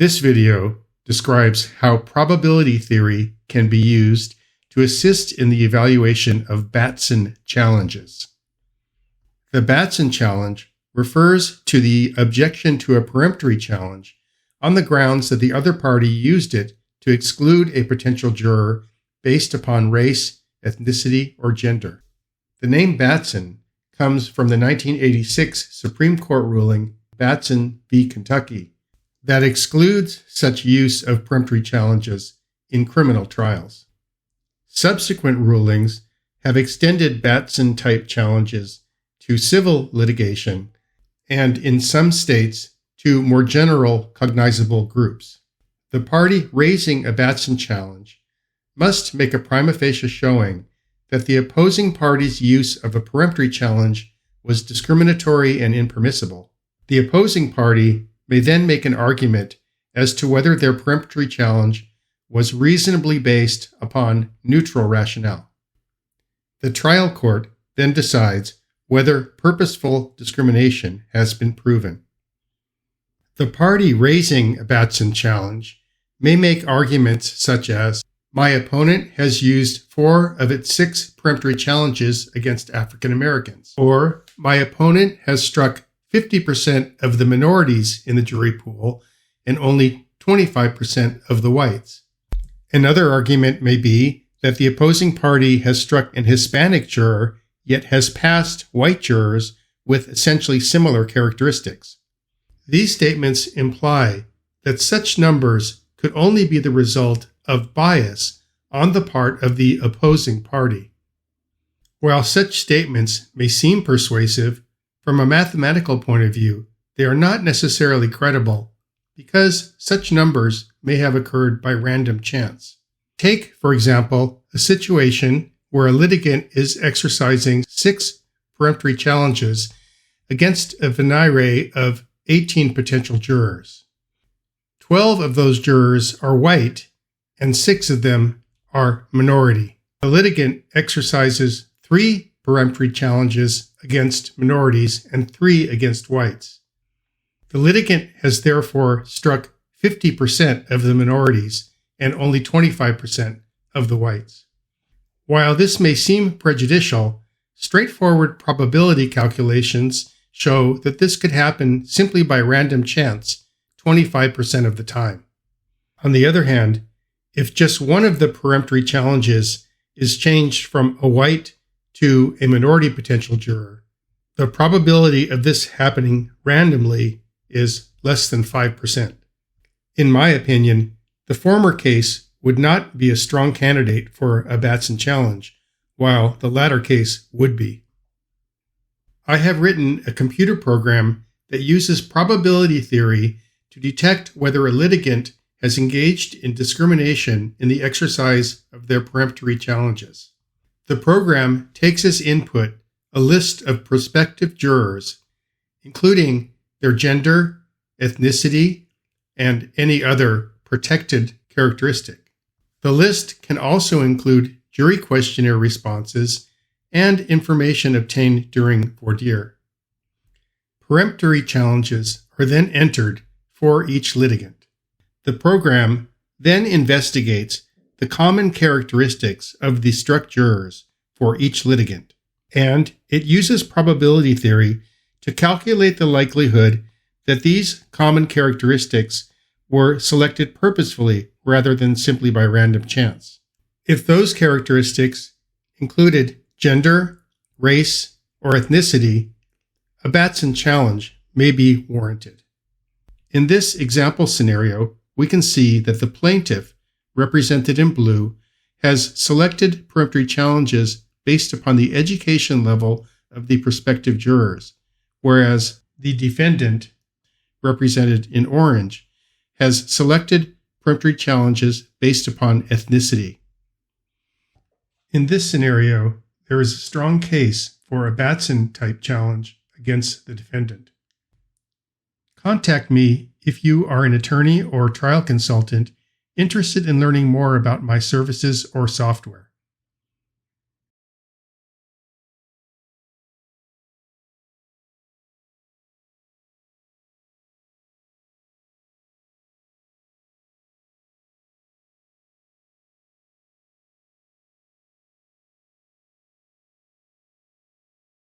This video describes how probability theory can be used to assist in the evaluation of Batson challenges. The Batson challenge refers to the objection to a peremptory challenge on the grounds that the other party used it to exclude a potential juror based upon race, ethnicity, or gender. The name Batson comes from the 1986 Supreme Court ruling Batson v. Kentucky that excludes such use of peremptory challenges in criminal trials. Subsequent rulings have extended Batson-type challenges to civil litigation and, in some states, to more general cognizable groups. The party raising a Batson challenge must make a prima facie showing that the opposing party's use of a peremptory challenge was discriminatory and impermissible. The opposing party may then make an argument as to whether their peremptory challenge was reasonably based upon neutral rationale. The trial court then decides whether purposeful discrimination has been proven. The party raising a Batson challenge may make arguments such as, "My opponent has used 4 of its 6 peremptory challenges against African Americans," or "My opponent has struck 50% of the minorities in the jury pool and only 25% of the whites." Another argument may be that the opposing party has struck an Hispanic juror yet has passed white jurors with essentially similar characteristics. These statements imply that such numbers could only be the result of bias on the part of the opposing party. While such statements may seem persuasive, from a mathematical point of view, they are not necessarily credible because such numbers may have occurred by random chance. Take, for example, a situation where a litigant is exercising 6 peremptory challenges against a venire of 18 potential jurors. 12 of those jurors are white and 6 of them are minority. The litigant exercises 3 peremptory challenges against minorities and 3 against whites. The litigant has therefore struck 50% of the minorities and only 25% of the whites. While this may seem prejudicial, straightforward probability calculations show that this could happen simply by random chance 25% of the time. On the other hand, if just one of the peremptory challenges is changed from a white to a minority potential juror, the probability of this happening randomly is less than 5%. In my opinion, the former case would not be a strong candidate for a Batson challenge, while the latter case would be. I have written a computer program that uses probability theory to detect whether a litigant has engaged in discrimination in the exercise of their peremptory challenges. The program takes as input a list of prospective jurors, including their gender, ethnicity, and any other protected characteristic. The list can also include jury questionnaire responses and information obtained during voir dire. Peremptory challenges are then entered for each litigant. The program then investigates the common characteristics of the struck jurors for each litigant, and it uses probability theory to calculate the likelihood that these common characteristics were selected purposefully rather than simply by random chance. If those characteristics included gender, race, or ethnicity, a Batson challenge may be warranted. In this example scenario, we can see that the plaintiff, represented in blue, has selected peremptory challenges based upon the education level of the prospective jurors, whereas the defendant, represented in orange, has selected peremptory challenges based upon ethnicity. In this scenario, there is a strong case for a Batson-type challenge against the defendant. Contact me if you are an attorney or trial consultant interested in learning more about my services or software.